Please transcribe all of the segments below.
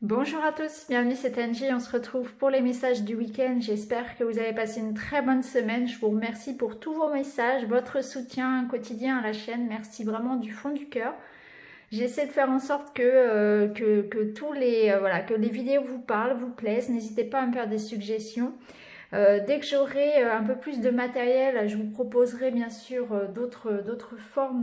Bonjour à tous, bienvenue, c'est Angie, on se retrouve pour les messages du week-end. J'espère que vous avez passé une très bonne semaine. Je vous remercie pour tous vos messages, votre soutien quotidien à la chaîne. Merci vraiment du fond du cœur. J'essaie de faire en sorte que tous les, voilà, que les vidéos vous parlent, vous plaisent. N'hésitez pas à me faire des suggestions. Dès que j'aurai un peu plus de matériel, je vous proposerai bien sûr d'autres formes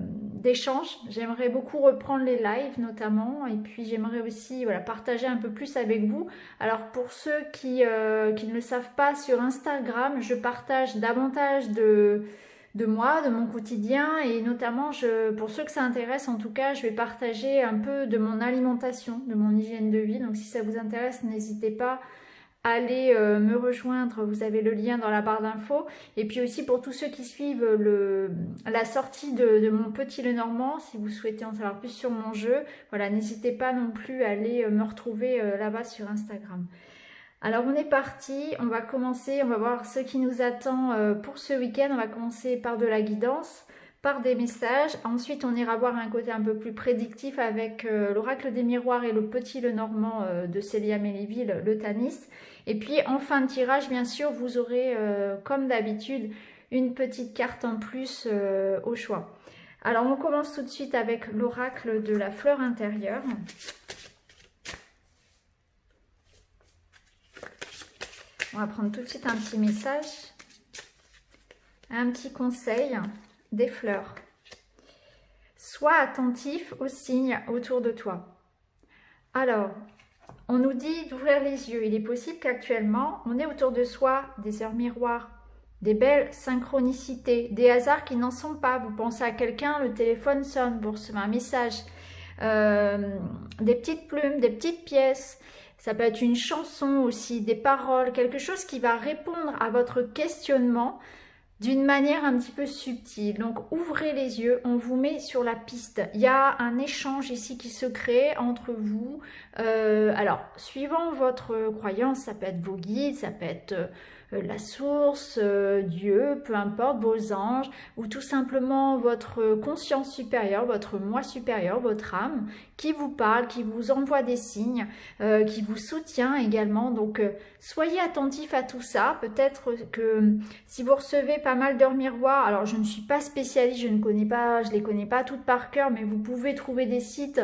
d'échanges. J'aimerais beaucoup reprendre les lives notamment, et puis j'aimerais aussi partager un peu plus avec vous. Alors pour ceux qui ne le savent pas, sur Instagram, je partage davantage de moi, de mon quotidien, et notamment pour ceux que ça intéresse, en tout cas je vais partager un peu de mon alimentation, de mon hygiène de vie. Donc si ça vous intéresse, n'hésitez pas, allez me rejoindre, vous avez le lien dans la barre d'infos. Et puis aussi pour tous ceux qui suivent la sortie de mon petit Lenormand, si vous souhaitez en savoir plus sur mon jeu, voilà, n'hésitez pas non plus à aller me retrouver là-bas sur Instagram. Alors on est parti, on va commencer, on va voir ce qui nous attend pour ce week-end. On va commencer par de la guidance, par des messages. Ensuite on ira voir un côté un peu plus prédictif avec l'oracle des miroirs et le petit Lenormand de Célia Méléville, le Tanis. Et puis en fin de tirage, bien sûr, vous aurez comme d'habitude une petite carte en plus au choix. Alors on commence tout de suite avec l'oracle de la fleur intérieure. On va prendre tout de suite un petit message, un petit conseil des fleurs. Sois attentif aux signes autour de toi. Alors, on nous dit d'ouvrir les yeux. Il est possible qu'actuellement, on ait autour de soi des heures miroirs, des belles synchronicités, des hasards qui n'en sont pas. Vous pensez à quelqu'un, le téléphone sonne, vous recevez un message, des petites plumes, des petites pièces. Ça peut être une chanson aussi, des paroles, quelque chose qui va répondre à votre questionnement d'une manière un petit peu subtile. Donc ouvrez les yeux, on vous met sur la piste. Il y a un échange ici qui se crée entre vous. Alors, suivant votre croyance, ça peut être vos guides, ça peut être la source, Dieu, peu importe, vos anges, ou tout simplement votre conscience supérieure, votre moi supérieur, votre âme, qui vous parle, qui vous envoie des signes, qui vous soutient également. Donc soyez attentifs à tout ça. Peut-être que si vous recevez pas mal d'heures miroirs, alors je ne suis pas spécialiste, je les connais pas toutes par cœur, mais vous pouvez trouver des sites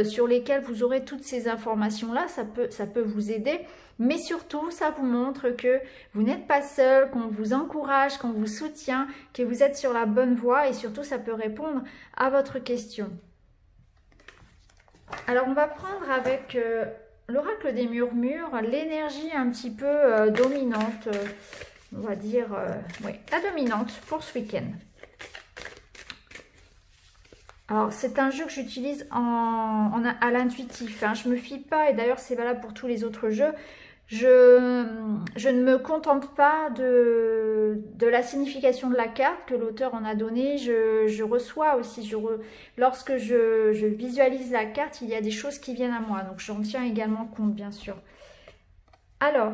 sur lesquels vous aurez toutes ces informations-là, ça peut vous aider. Mais surtout, ça vous montre que vous n'êtes pas seul, qu'on vous encourage, qu'on vous soutient, que vous êtes sur la bonne voie, et surtout ça peut répondre à votre question. Alors on va prendre avec l'oracle des murmures, l'énergie un petit peu dominante, on va dire, oui, la dominante pour ce week-end. Alors c'est un jeu que j'utilise à l'intuitif, hein. Je ne me fie pas, et d'ailleurs c'est valable pour tous les autres jeux. Je ne me contente pas de la signification de la carte que l'auteur en a donnée. Je reçois aussi, lorsque je visualise la carte, il y a des choses qui viennent à moi. Donc j'en tiens également compte, bien sûr. Alors,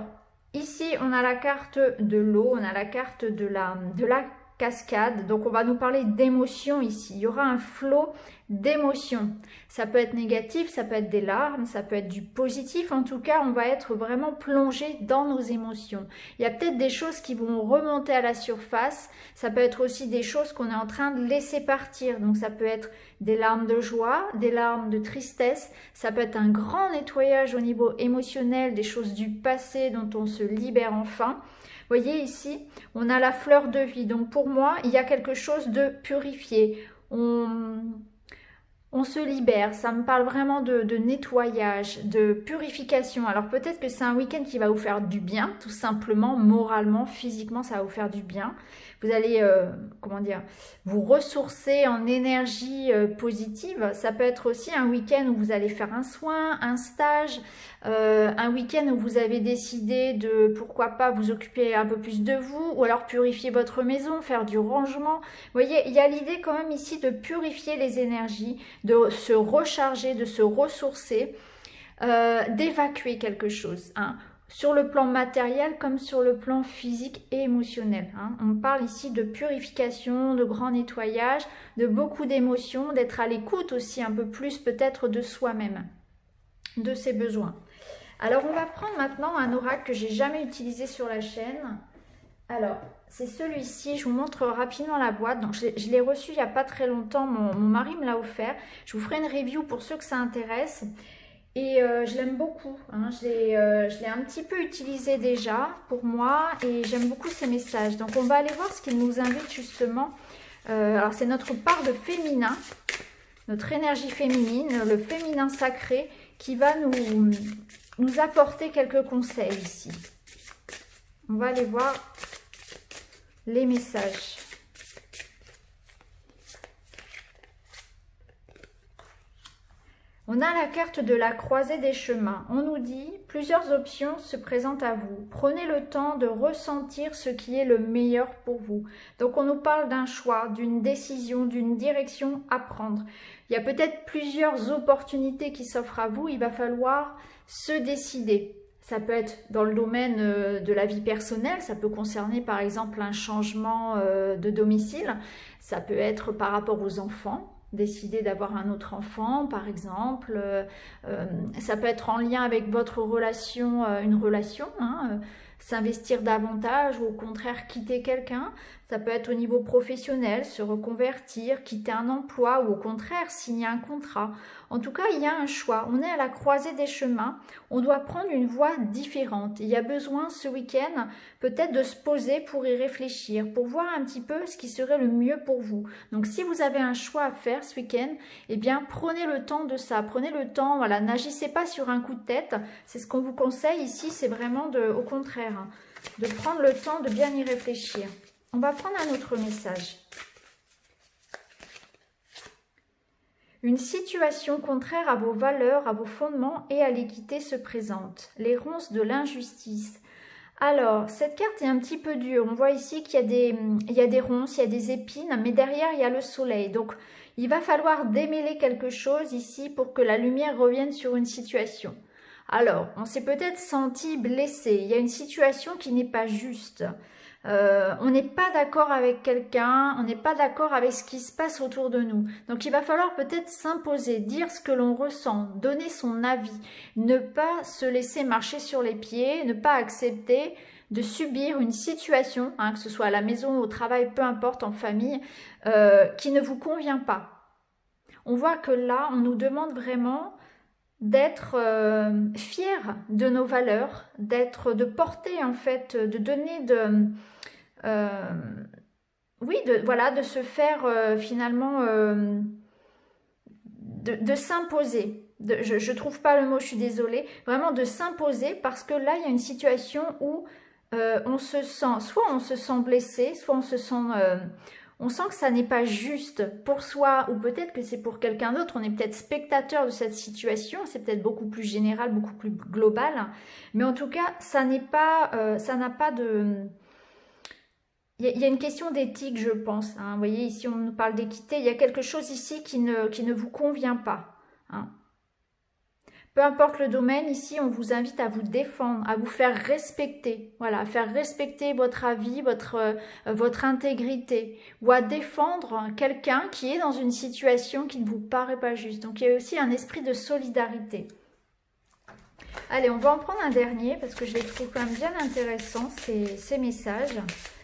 ici, on a la carte de l'eau, on a la carte de la cascade. Donc on va nous parler d'émotions ici. Il y aura un flot d'émotions. Ça peut être négatif, ça peut être des larmes, ça peut être du positif. En tout cas, on va être vraiment plongé dans nos émotions. Il y a peut-être des choses qui vont remonter à la surface. Ça peut être aussi des choses qu'on est en train de laisser partir. Donc ça peut être des larmes de joie, des larmes de tristesse. Ça peut être un grand nettoyage au niveau émotionnel, des choses du passé dont on se libère enfin. Vous voyez ici, on a la fleur de vie. Donc pour moi, il y a quelque chose de purifié. On se libère. Ça me parle vraiment de nettoyage, de purification. Alors peut-être que c'est un week-end qui va vous faire du bien, tout simplement, moralement, physiquement, ça va vous faire du bien. Vous allez, comment dire, vous ressourcer en énergie positive. Ça peut être aussi un week-end où vous allez faire un soin, un stage, un week-end où vous avez décidé de, pourquoi pas, vous occuper un peu plus de vous, ou alors purifier votre maison, faire du rangement. Vous voyez, il y a l'idée quand même ici de purifier les énergies, de se recharger, de se ressourcer, d'évacuer quelque chose, hein, sur le plan matériel comme sur le plan physique et émotionnel, hein. On parle ici de purification, de grand nettoyage, de beaucoup d'émotions, d'être à l'écoute aussi un peu plus peut-être de soi-même. de ses besoins. Alors, on va prendre maintenant un oracle que j'ai jamais utilisé sur la chaîne. Alors, c'est celui-ci, je vous montre rapidement la boîte. Donc, je l'ai reçu il n'y a pas très longtemps, mon mari me l'a offert. Je vous ferai une review pour ceux que ça intéresse. Et je l'aime beaucoup, hein. Je l'ai un petit peu utilisé déjà pour moi et j'aime beaucoup ces messages. Donc, on va aller voir ce qu'il nous invite justement. Alors, c'est notre part de féminin, notre énergie féminine, le féminin sacré qui va nous apporter quelques conseils ici. On va aller voir les messages. On a la carte de la croisée des chemins. On nous dit, plusieurs options se présentent à vous. Prenez le temps de ressentir ce qui est le meilleur pour vous. Donc on nous parle d'un choix, d'une décision, d'une direction à prendre. Il y a peut-être plusieurs opportunités qui s'offrent à vous. Il va falloir se décider. Ça peut être dans le domaine de la vie personnelle, ça peut concerner par exemple un changement de domicile, ça peut être par rapport aux enfants, décider d'avoir un autre enfant par exemple, ça peut être en lien avec votre relation, une relation, hein, s'investir davantage ou au contraire quitter quelqu'un. Ça peut être au niveau professionnel, se reconvertir, quitter un emploi ou au contraire signer un contrat. En tout cas, il y a un choix. On est à la croisée des chemins. On doit prendre une voie différente. Il y a besoin ce week-end peut-être de se poser pour y réfléchir, pour voir un petit peu ce qui serait le mieux pour vous. Donc si vous avez un choix à faire ce week-end, eh bien prenez le temps de ça. Prenez le temps, voilà, n'agissez pas sur un coup de tête. C'est ce qu'on vous conseille ici, c'est vraiment au contraire, hein, de prendre le temps de bien y réfléchir. On va prendre un autre message. Une situation contraire à vos valeurs, à vos fondements et à l'équité se présente. Les ronces de l'injustice. Alors, cette carte est un petit peu dure. On voit ici qu'il y a des ronces, il y a des épines, mais derrière, il y a le soleil. Donc, il va falloir démêler quelque chose ici pour que la lumière revienne sur une situation. Alors, on s'est peut-être senti blessé. Il y a une situation qui n'est pas juste. On n'est pas d'accord avec quelqu'un, on n'est pas d'accord avec ce qui se passe autour de nous. Donc il va falloir peut-être s'imposer, dire ce que l'on ressent, donner son avis, ne pas se laisser marcher sur les pieds, ne pas accepter de subir une situation, hein, que ce soit à la maison, au travail, peu importe, en famille, qui ne vous convient pas. On voit que là, on nous demande vraiment d'être fiers de nos valeurs, de porter en fait, de donner oui, de se faire finalement, de s'imposer. Je trouve pas le mot, je suis désolée. Vraiment de s'imposer parce que là, il y a une situation où on se sent, soit on se sent blessé, soit on sent que ça n'est pas juste pour soi ou peut-être que c'est pour quelqu'un d'autre. On est peut-être spectateur de cette situation. C'est peut-être beaucoup plus général, beaucoup plus global. Mais en tout cas, ça n'a pas de... Il y a une question d'éthique, je pense, hein. Vous voyez, ici, on nous parle d'équité. Il y a quelque chose ici qui ne vous convient pas, hein. Peu importe le domaine, ici, on vous invite à vous défendre, à vous faire respecter. Voilà, à faire respecter votre avis, votre intégrité. Ou à défendre quelqu'un qui est dans une situation qui ne vous paraît pas juste. Donc, il y a aussi un esprit de solidarité. Allez, on va en prendre un dernier parce que je les trouve quand même bien intéressants, ces messages.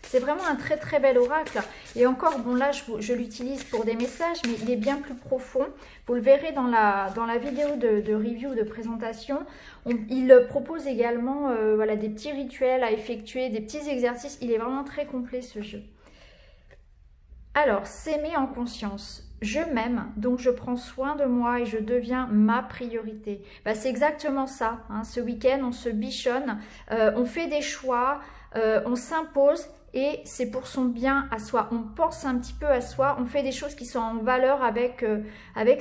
C'est vraiment un très très bel oracle. Et encore, bon là, je l'utilise pour des messages, mais il est bien plus profond. Vous le verrez dans la vidéo de review, de présentation. Il propose également voilà, des petits rituels à effectuer, des petits exercices. Il est vraiment très complet ce jeu. Alors, s'aimer en conscience. Je m'aime, donc je prends soin de moi et je deviens ma priorité. Bah, c'est exactement ça, hein. Ce week-end, on se bichonne, on fait des choix, on s'impose et c'est pour son bien à soi. On pense un petit peu à soi, on fait des choses qui sont en valeur avec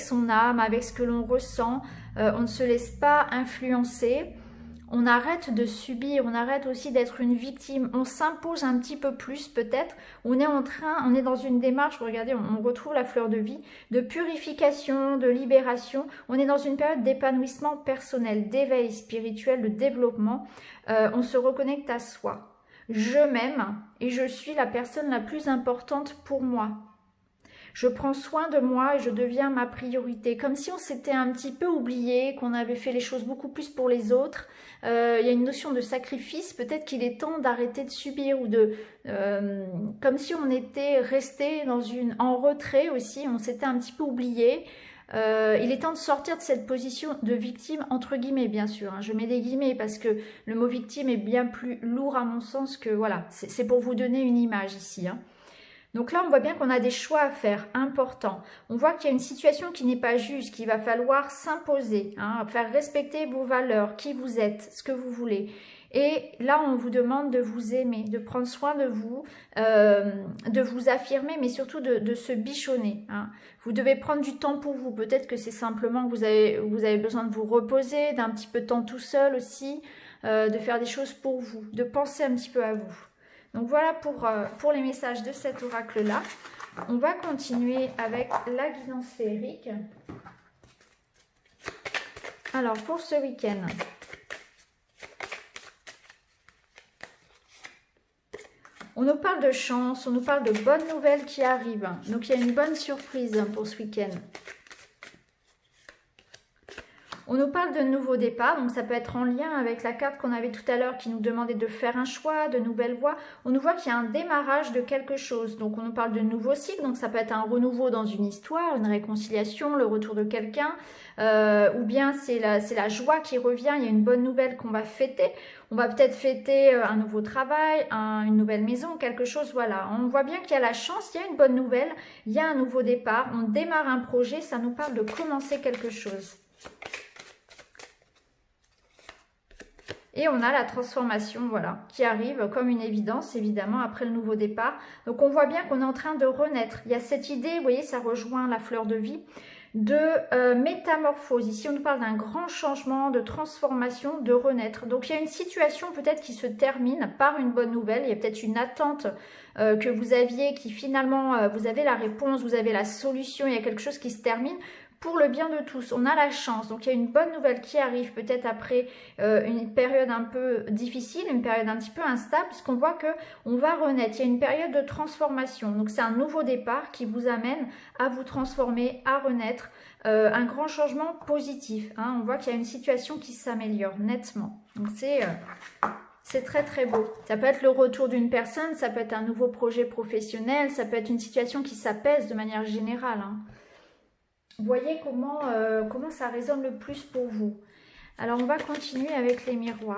son âme, avec ce que l'on ressent. On ne se laisse pas influencer. On arrête de subir, on arrête aussi d'être une victime, on s'impose un petit peu plus peut-être, on est dans une démarche, regardez, on retrouve la fleur de vie, de purification, de libération, on est dans une période d'épanouissement personnel, d'éveil spirituel, de développement, on se reconnecte à soi. Je m'aime et je suis la personne la plus importante pour moi. Je prends soin de moi et je deviens ma priorité. Comme si on s'était un petit peu oublié, qu'on avait fait les choses beaucoup plus pour les autres. Il y a une notion de sacrifice. Peut-être qu'il est temps d'arrêter de subir ou de... comme si on était resté en retrait aussi. On s'était un petit peu oublié. Il est temps de sortir de cette position de victime, entre guillemets bien sûr. Hein. Je mets des guillemets parce que le mot victime est bien plus lourd à mon sens que... Voilà, c'est pour vous donner une image ici. Hein. Donc là, on voit bien qu'on a des choix à faire, importants. On voit qu'il y a une situation qui n'est pas juste, qu'il va falloir s'imposer, hein, faire respecter vos valeurs, qui vous êtes, ce que vous voulez. Et là, on vous demande de vous aimer, de prendre soin de vous affirmer, mais surtout de se bichonner. Hein. Vous devez prendre du temps pour vous. Peut-être que c'est simplement que vous avez besoin de vous reposer, d'un petit peu de temps tout seul aussi, de faire des choses pour vous, de penser un petit peu à vous. Donc voilà pour les messages de cet oracle-là. On va continuer avec la guidance féerique. Alors pour ce week-end, on nous parle de chance, on nous parle de bonnes nouvelles qui arrivent. Donc il y a une bonne surprise pour ce week-end. On nous parle de nouveaux départs, donc ça peut être en lien avec la carte qu'on avait tout à l'heure qui nous demandait de faire un choix, de nouvelles voies. On nous voit qu'il y a un démarrage de quelque chose, donc on nous parle de nouveaux cycles, donc ça peut être un renouveau dans une histoire, une réconciliation, le retour de quelqu'un, ou bien c'est la joie qui revient, il y a une bonne nouvelle qu'on va fêter. On va peut-être fêter un nouveau travail, une nouvelle maison, quelque chose, voilà. On voit bien qu'il y a la chance, il y a une bonne nouvelle, il y a un nouveau départ, on démarre un projet, ça nous parle de commencer quelque chose. Et on a la transformation, voilà, qui arrive comme une évidence, évidemment, après le nouveau départ. Donc, on voit bien qu'on est en train de renaître. Il y a cette idée, vous voyez, ça rejoint la fleur de vie, de métamorphose. Ici, on nous parle d'un grand changement, de transformation, de renaître. Donc, il y a une situation peut-être qui se termine par une bonne nouvelle. Il y a peut-être une attente que vous aviez, qui finalement, vous avez la réponse, vous avez la solution, il y a quelque chose qui se termine. Pour le bien de tous, on a la chance, donc il y a une bonne nouvelle qui arrive peut-être après une période un peu difficile, une période un petit peu instable, puisqu'on voit que on va renaître, il y a une période de transformation, donc c'est un nouveau départ qui vous amène à vous transformer, à renaître, un grand changement positif, hein. On voit qu'il y a une situation qui s'améliore nettement, donc c'est très très beau. Ça peut être le retour d'une personne, ça peut être un nouveau projet professionnel, ça peut être une situation qui s'apaise de manière générale, hein. Voyez comment ça résonne le plus pour vous. Alors, on va continuer avec les miroirs.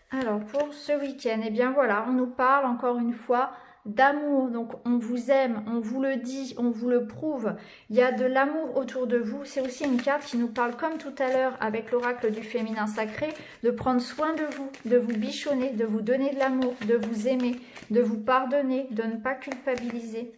Alors, pour ce week-end, eh bien voilà, on nous parle encore une fois d'amour. Donc, on vous aime, on vous le dit, on vous le prouve. Il y a de l'amour autour de vous. C'est aussi une carte qui nous parle, comme tout à l'heure avec l'oracle du féminin sacré, de prendre soin de vous bichonner, de vous donner de l'amour, de vous aimer, de vous pardonner, de ne pas culpabiliser.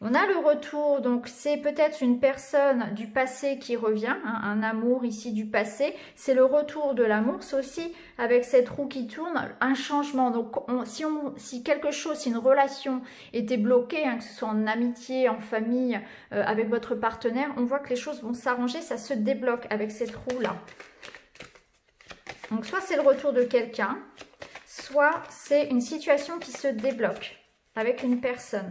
On a le retour, donc c'est peut-être une personne du passé qui revient, hein, un amour ici du passé. C'est le retour de l'amour, c'est aussi avec cette roue qui tourne, un changement. Donc si quelque chose, si une relation était bloquée, hein, que ce soit en amitié, en famille, avec votre partenaire, on voit que les choses vont s'arranger, ça se débloque avec cette roue-là. Donc soit c'est le retour de quelqu'un, soit c'est une situation qui se débloque avec une personne.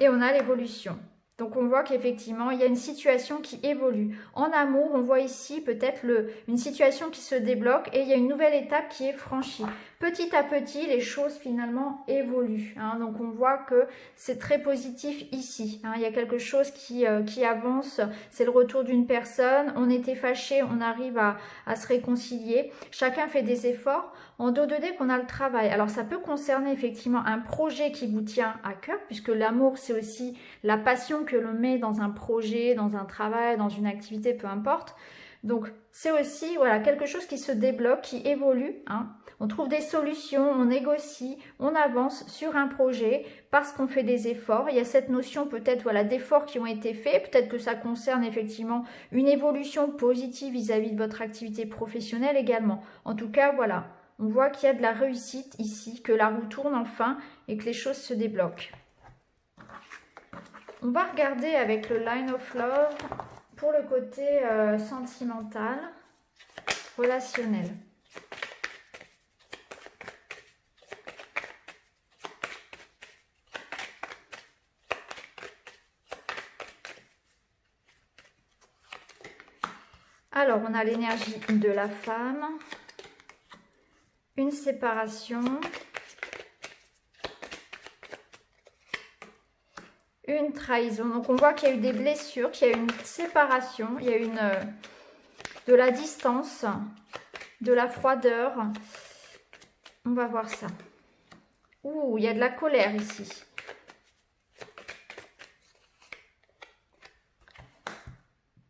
Et on a l'évolution. Donc on voit qu'effectivement, il y a une situation qui évolue. En amour, on voit ici peut-être une situation qui se débloque et il y a une nouvelle étape qui est franchie. Petit à petit, les choses finalement évoluent, hein. Donc on voit que c'est très positif ici, hein. Il y a quelque chose qui avance, c'est le retour d'une personne. On était fâchés, on arrive à se réconcilier. Chacun fait des efforts. En dos de dé qu'on a le travail. Alors ça peut concerner effectivement un projet qui vous tient à cœur, puisque l'amour c'est aussi la passion que l'on met dans un projet, dans un travail, dans une activité, peu importe. Donc c'est aussi voilà, quelque chose qui se débloque, qui évolue, hein. On trouve des solutions, on négocie, on avance sur un projet parce qu'on fait des efforts. Il y a cette notion peut-être voilà, d'efforts qui ont été faits, peut-être que ça concerne effectivement une évolution positive vis-à-vis de votre activité professionnelle également. En tout cas, voilà, on voit qu'il y a de la réussite ici, que la roue tourne enfin et que les choses se débloquent. On va regarder avec le Line of Love pour le côté sentimental, relationnel. Alors, on a l'énergie de la femme, une séparation, une trahison. Donc, on voit qu'il y a eu des blessures, qu'il y a eu une séparation, il y a eu de la distance, de la froideur. On va voir ça. Ouh, il y a de la colère ici.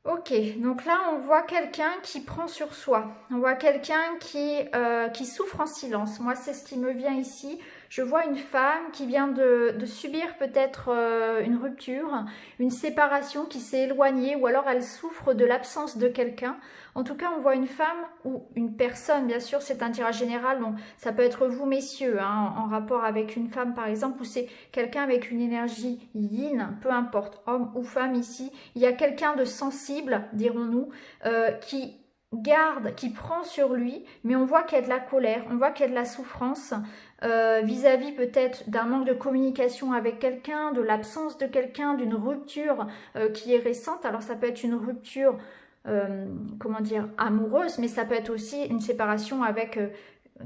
Ok, donc là, on voit quelqu'un qui prend sur soi. On voit quelqu'un qui souffre en silence. Moi, c'est ce qui me vient ici. Je vois une femme qui vient de subir peut-être une rupture, une séparation, qui s'est éloignée, ou alors elle souffre de l'absence de quelqu'un. En tout cas, on voit une femme ou une personne, bien sûr, c'est un tirage général, donc ça peut être vous, messieurs, hein, en rapport avec une femme, par exemple, ou c'est quelqu'un avec une énergie yin, peu importe, homme ou femme ici. Il y a quelqu'un de sensible, dirons-nous, qui garde, qui prend sur lui, mais on voit qu'il y a de la colère, on voit qu'il y a de la souffrance, vis-à-vis peut-être d'un manque de communication avec quelqu'un, de l'absence de quelqu'un, d'une rupture qui est récente. Alors ça peut être une rupture, comment dire, amoureuse, mais ça peut être aussi une séparation avec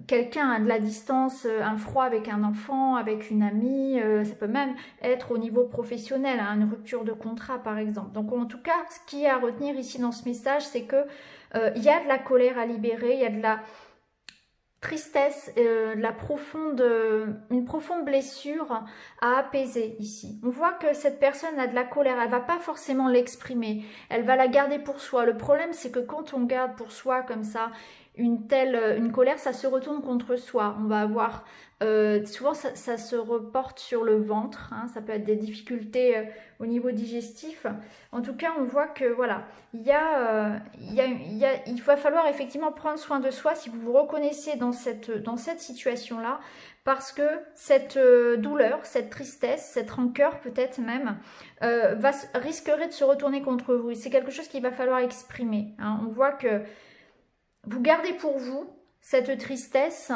quelqu'un, hein, de la distance, un froid avec un enfant, avec une amie, ça peut même être au niveau professionnel, hein, une rupture de contrat par exemple. Donc en tout cas, ce qui est à retenir ici dans ce message, c'est que il y a de la colère à libérer, il y a de la tristesse, une profonde blessure à apaiser ici. On voit que cette personne a de la colère, elle va pas forcément l'exprimer, elle va la garder pour soi. Le problème, c'est que quand on garde pour soi comme ça une colère, ça se retourne contre soi. On va avoir souvent ça se reporte sur le ventre, hein, ça peut être des difficultés au niveau digestif. En tout cas, on voit que voilà, il va falloir effectivement prendre soin de soi si vous vous reconnaissez dans cette situation-là, parce que cette douleur, cette tristesse, cette rancœur peut-être même, risquerait de se retourner contre vous. Et c'est quelque chose qu'il va falloir exprimer, hein. On voit que vous gardez pour vous cette tristesse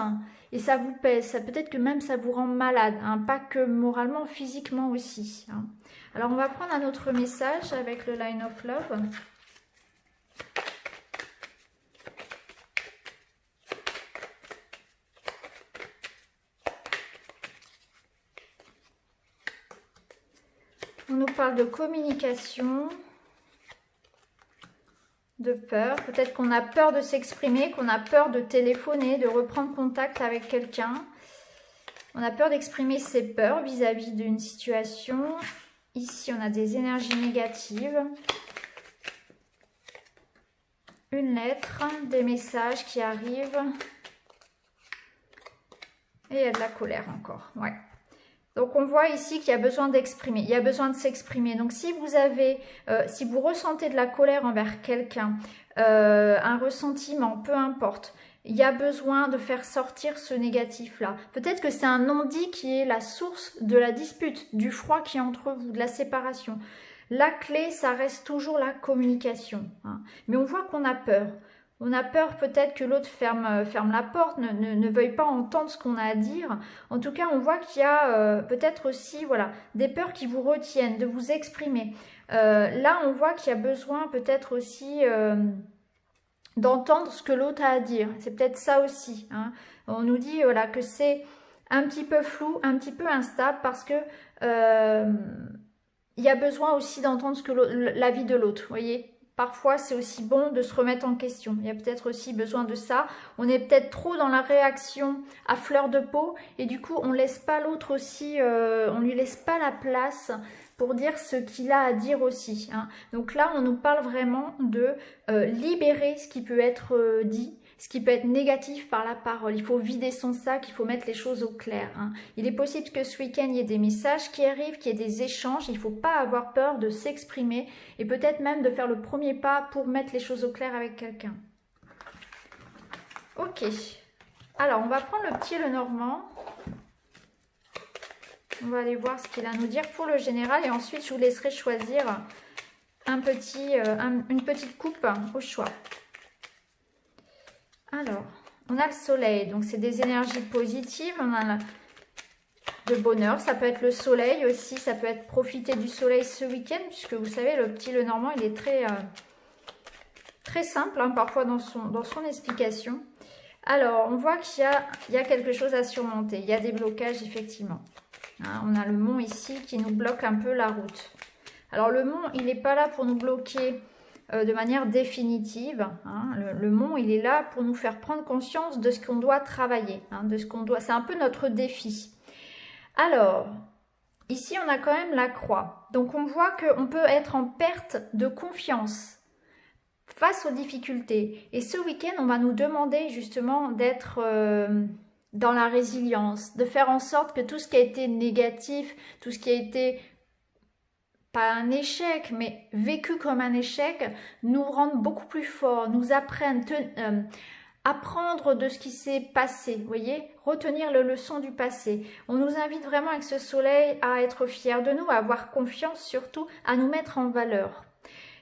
et ça vous pèse, peut-être que même ça vous rend malade, hein, pas que moralement, physiquement aussi, hein. Alors on va prendre un autre message avec le Line of Love. On nous parle de communication, de peur. Peut-être qu'on a peur de s'exprimer, qu'on a peur de téléphoner, de reprendre contact avec quelqu'un. On a peur d'exprimer ses peurs vis-à-vis d'une situation. Ici, on a des énergies négatives. Une lettre, des messages qui arrivent. Et il y a de la colère encore, ouais. Donc on voit ici qu'il y a besoin d'exprimer, il y a besoin de s'exprimer. Donc si si vous ressentez de la colère envers quelqu'un, un ressentiment, peu importe, il y a besoin de faire sortir ce négatif-là. Peut-être que c'est un non-dit qui est la source de la dispute, du froid qui est entre vous, de la séparation. La clé, ça reste toujours la communication, hein. Mais on voit qu'on a peur. On a peur peut-être que l'autre ferme la porte, ne veuille pas entendre ce qu'on a à dire. En tout cas, on voit qu'il y a peut-être aussi voilà, des peurs qui vous retiennent, de vous exprimer. Là, on voit qu'il y a besoin peut-être aussi d'entendre ce que l'autre a à dire. C'est peut-être ça aussi, hein. On nous dit voilà, que c'est un petit peu flou, un petit peu instable parce que il y a besoin aussi d'entendre l'avis de l'autre, vous voyez. Parfois, c'est aussi bon de se remettre en question. Il y a peut-être aussi besoin de ça. On est peut-être trop dans la réaction à fleur de peau et du coup, on laisse pas l'autre aussi, on lui laisse pas la place pour dire ce qu'il a à dire aussi, hein. Donc là, on nous parle vraiment de libérer ce qui peut être dit, ce qui peut être négatif par la parole. Il faut vider son sac, il faut mettre les choses au clair, hein. Il est possible que ce week-end, il y ait des messages qui arrivent, qu'il y ait des échanges. Il ne faut pas avoir peur de s'exprimer et peut-être même de faire le premier pas pour mettre les choses au clair avec quelqu'un. Ok. Alors, on va prendre le petit Lenormand. On va aller voir ce qu'il a à nous dire pour le général et ensuite, je vous laisserai choisir une petite coupe au choix. Alors, on a le soleil, donc c'est des énergies positives, on a de bonheur, ça peut être le soleil aussi, ça peut être profiter du soleil ce week-end, puisque vous savez, le petit Lenormand, il est très simple, hein, parfois dans son explication. Alors, on voit qu'il y a quelque chose à surmonter, il y a des blocages effectivement. Hein, on a le mont ici qui nous bloque un peu la route. Alors le mont, il n'est pas là pour nous bloquer de manière définitive. Hein. Le mont, il est là pour nous faire prendre conscience de ce qu'on doit travailler, hein, de ce qu'on doit. C'est un peu notre défi. Alors, ici, on a quand même la croix. Donc, on voit qu'on peut être en perte de confiance face aux difficultés. Et ce week-end, on va nous demander justement d'être dans la résilience, de faire en sorte que tout ce qui a été négatif, tout ce qui a été pas un échec, mais vécu comme un échec, nous rende beaucoup plus forts, nous apprennent, apprendre de ce qui s'est passé, vous voyez, retenir les leçons du passé. On nous invite vraiment avec ce soleil à être fiers de nous, à avoir confiance surtout, à nous mettre en valeur.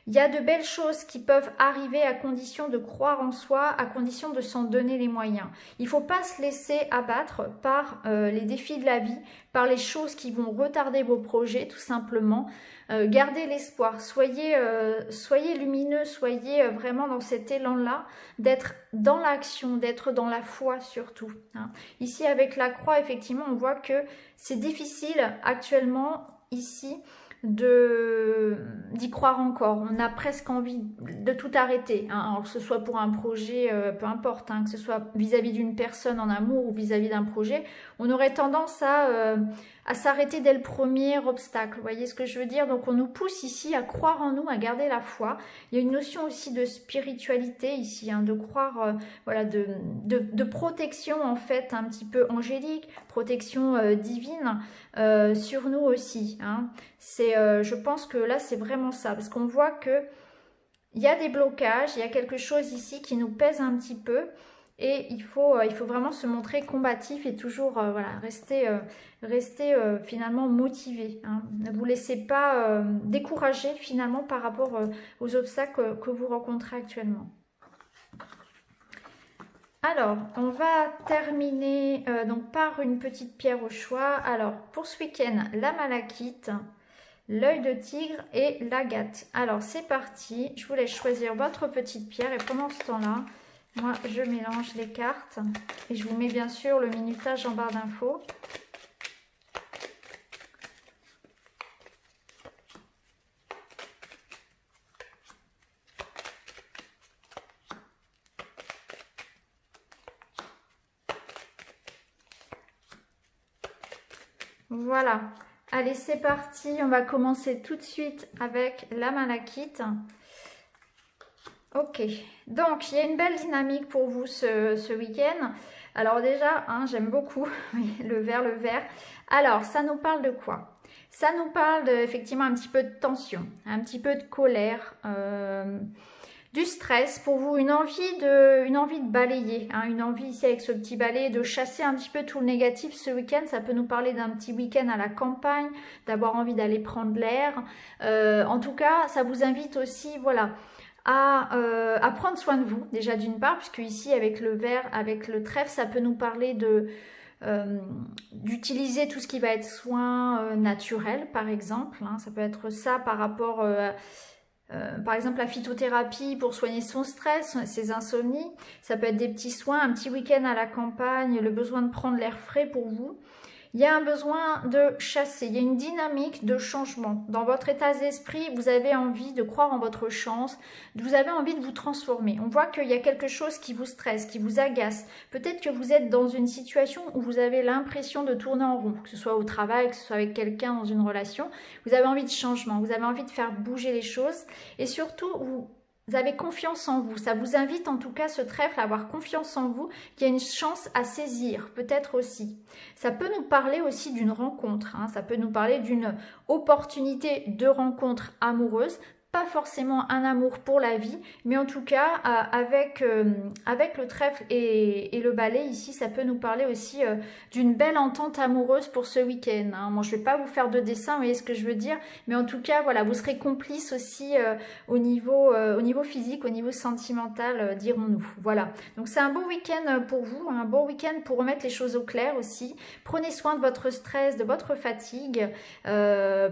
Il y a de belles choses qui peuvent arriver à condition de croire en soi, à condition de s'en donner les moyens. Il ne faut pas se laisser abattre par les défis de la vie, par les choses qui vont retarder vos projets tout simplement. Gardez l'espoir, soyez lumineux, soyez vraiment dans cet élan-là, d'être dans l'action, d'être dans la foi surtout. Hein. Ici avec la croix, effectivement, on voit que c'est difficile actuellement ici d'y croire encore. On a presque envie de tout arrêter, hein. Alors que ce soit pour un projet, peu importe, hein, que ce soit vis-à-vis d'une personne en amour ou vis-à-vis d'un projet, on aurait tendance à s'arrêter dès le premier obstacle. Vous voyez ce que je veux dire? Donc on nous pousse ici à croire en nous, à garder la foi. Il y a une notion aussi de spiritualité ici, hein, de croire, voilà, de protection en fait, un petit peu angélique, protection divine sur nous aussi. Hein. Je pense que là c'est vraiment ça, parce qu'on voit que il y a des blocages, il y a quelque chose ici qui nous pèse un petit peu. Et il faut vraiment se montrer combatif et toujours voilà, rester finalement motivé. Hein. Ne vous laissez pas décourager finalement par rapport aux obstacles que vous rencontrez actuellement. Alors, on va terminer donc par une petite pierre au choix. Alors, pour ce week-end, la malachite, l'œil de tigre et l'agate. Alors, c'est parti. Je vous laisse choisir votre petite pierre et pendant ce temps-là, moi, je mélange les cartes et je vous mets bien sûr le minutage en barre d'infos. Voilà. Allez, c'est parti. On va commencer tout de suite avec la malachite. Ok, donc il y a une belle dynamique pour vous ce week-end. Alors déjà, hein, j'aime beaucoup le vert. Alors, ça nous parle de quoi? Ça nous parle effectivement un petit peu de tension, un petit peu de colère, du stress pour vous, une envie de balayer, hein, une envie ici avec ce petit balai de chasser un petit peu tout le négatif ce week-end. Ça peut nous parler d'un petit week-end à la campagne, d'avoir envie d'aller prendre l'air. En tout cas, ça vous invite aussi, voilà, à prendre soin de vous, déjà d'une part, puisque ici avec le vert, avec le trèfle, ça peut nous parler d'utiliser tout ce qui va être soin naturel, par exemple. Hein, ça peut être ça par rapport, par exemple, la phytothérapie pour soigner son stress, ses insomnies. Ça peut être des petits soins, un petit week-end à la campagne, le besoin de prendre l'air frais pour vous. Il y a un besoin de chasser, il y a une dynamique de changement. Dans votre état d'esprit, vous avez envie de croire en votre chance, vous avez envie de vous transformer. On voit qu'il y a quelque chose qui vous stresse, qui vous agace. Peut-être que vous êtes dans une situation où vous avez l'impression de tourner en rond, que ce soit au travail, que ce soit avec quelqu'un dans une relation. Vous avez envie de changement, vous avez envie de faire bouger les choses et surtout, vous avez confiance en vous. Ça vous invite en tout cas ce trèfle à avoir confiance en vous, qu'il y a une chance à saisir, peut-être aussi. Ça peut nous parler aussi d'une rencontre, hein. Ça peut nous parler d'une opportunité de rencontre amoureuse, pas forcément un amour pour la vie, mais en tout cas avec le trèfle et le balai ici, ça peut nous parler aussi d'une belle entente amoureuse pour ce week-end. Hein. Moi, je vais pas vous faire de dessin, vous voyez ce que je veux dire, mais en tout cas, voilà, vous serez complices aussi au niveau physique, au niveau sentimental, dirons-nous. Voilà, donc c'est un beau week-end pour vous, un bon week-end pour remettre les choses au clair aussi. Prenez soin de votre stress, de votre fatigue,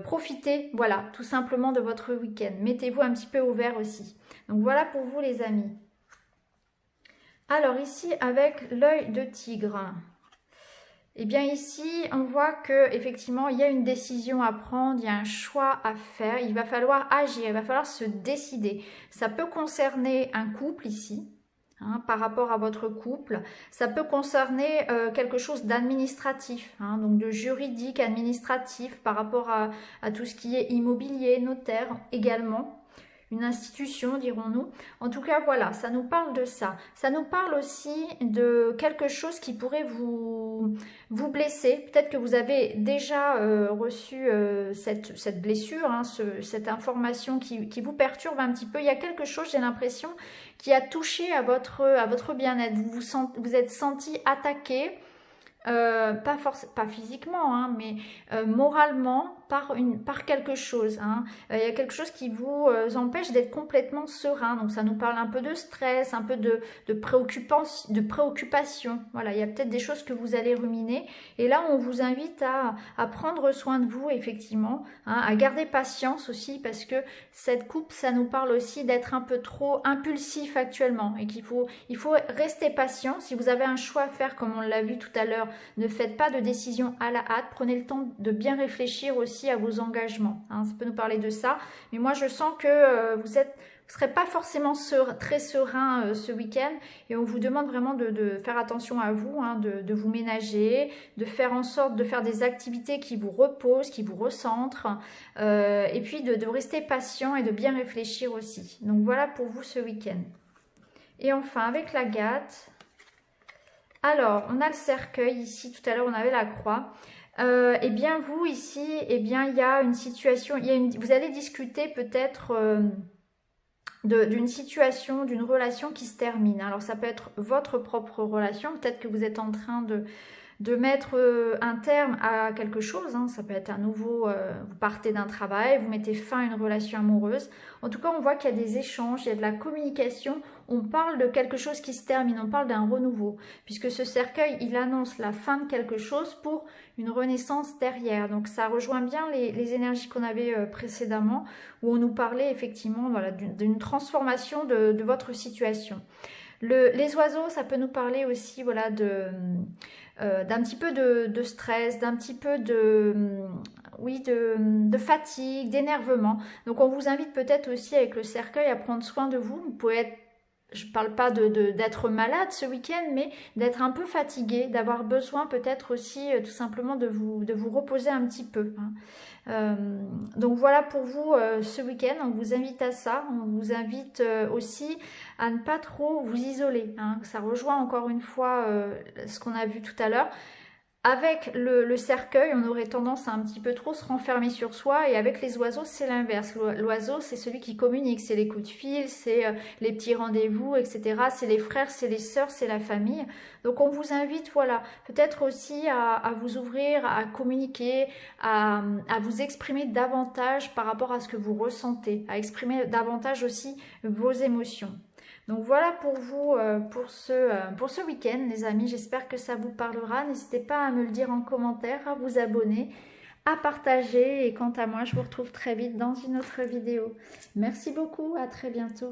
profitez, voilà, tout simplement de votre week-end. Mettez-vous un petit peu au vert aussi. Donc voilà pour vous les amis. Alors ici avec l'œil de tigre. Eh bien ici on voit que effectivement il y a une décision à prendre, il y a un choix à faire, il va falloir agir, il va falloir se décider. Ça peut concerner un couple ici. Hein, par rapport à votre couple, ça peut concerner quelque chose d'administratif, hein, donc de juridique, administratif, par rapport à tout ce qui est immobilier, notaire également, une institution dirons-nous. En tout cas voilà, ça nous parle de ça. Ça nous parle aussi de quelque chose qui pourrait vous blesser. Peut-être que vous avez déjà reçu cette blessure, hein, cette information qui vous perturbe un petit peu. Il y a quelque chose, j'ai l'impression, qui a touché à votre bien-être. Vous êtes senti attaqué, pas physiquement, hein, mais moralement par quelque chose. Hein. Il y a quelque chose qui vous empêche d'être complètement serein. Donc ça nous parle un peu de stress, un peu de préoccupation. Voilà, il y a peut-être des choses que vous allez ruminer. Et là, on vous invite à prendre soin de vous, effectivement, hein, à garder patience aussi, parce que cette coupe, ça nous parle aussi d'être un peu trop impulsif actuellement. Et il faut rester patient. Si vous avez un choix à faire, comme on l'a vu tout à l'heure, ne faites pas de décision à la hâte. Prenez le temps de bien réfléchir aussi à vos engagements. Hein, ça peut nous parler de ça. Mais moi, je sens que vous serez pas forcément très serein ce week-end. Et on vous demande vraiment de faire attention à vous, hein, de vous ménager, de faire en sorte de faire des activités qui vous reposent, qui vous recentrent. Et puis de rester patient et de bien réfléchir aussi. Donc voilà pour vous ce week-end. Et enfin, avec l'agate... Alors, on a le cercueil ici, tout à l'heure on avait la croix. Eh bien vous ici, eh bien il y a une situation, vous allez discuter peut-être d'une situation, d'une relation qui se termine. Alors ça peut être votre propre relation, peut-être que vous êtes en train de mettre un terme à quelque chose, hein. Ça peut être un nouveau, vous partez d'un travail, vous mettez fin à une relation amoureuse. En tout cas, on voit qu'il y a des échanges, il y a de la communication, on parle de quelque chose qui se termine, on parle d'un renouveau, puisque ce cercueil, il annonce la fin de quelque chose pour une renaissance derrière. Donc ça rejoint bien les énergies qu'on avait précédemment, où on nous parlait effectivement voilà, d'une transformation de votre situation. Les oiseaux, ça peut nous parler aussi voilà, d'un petit peu de stress, d'un petit peu de fatigue, d'énervement. Donc on vous invite peut-être aussi avec le cercueil à prendre soin de vous. Vous pouvez être, je ne parle pas d'être malade ce week-end, mais d'être un peu fatigué, d'avoir besoin peut-être aussi tout simplement de vous reposer un petit peu. Hein. Donc voilà pour vous ce week-end, on vous invite à ça, on vous invite aussi à ne pas trop vous isoler. Hein. Ça rejoint encore une fois ce qu'on a vu tout à l'heure. Avec le cercueil, on aurait tendance à un petit peu trop se renfermer sur soi, et avec les oiseaux, c'est l'inverse. L'oiseau, c'est celui qui communique, c'est les coups de fil, c'est les petits rendez-vous, etc. C'est les frères, c'est les sœurs, c'est la famille. Donc on vous invite, voilà, peut-être aussi à vous ouvrir, à communiquer, à vous exprimer davantage par rapport à ce que vous ressentez, à exprimer davantage aussi vos émotions. Donc voilà pour vous, pour ce week-end les amis, j'espère que ça vous parlera. N'hésitez pas à me le dire en commentaire, à vous abonner, à partager. Et quant à moi, je vous retrouve très vite dans une autre vidéo. Merci beaucoup, à très bientôt.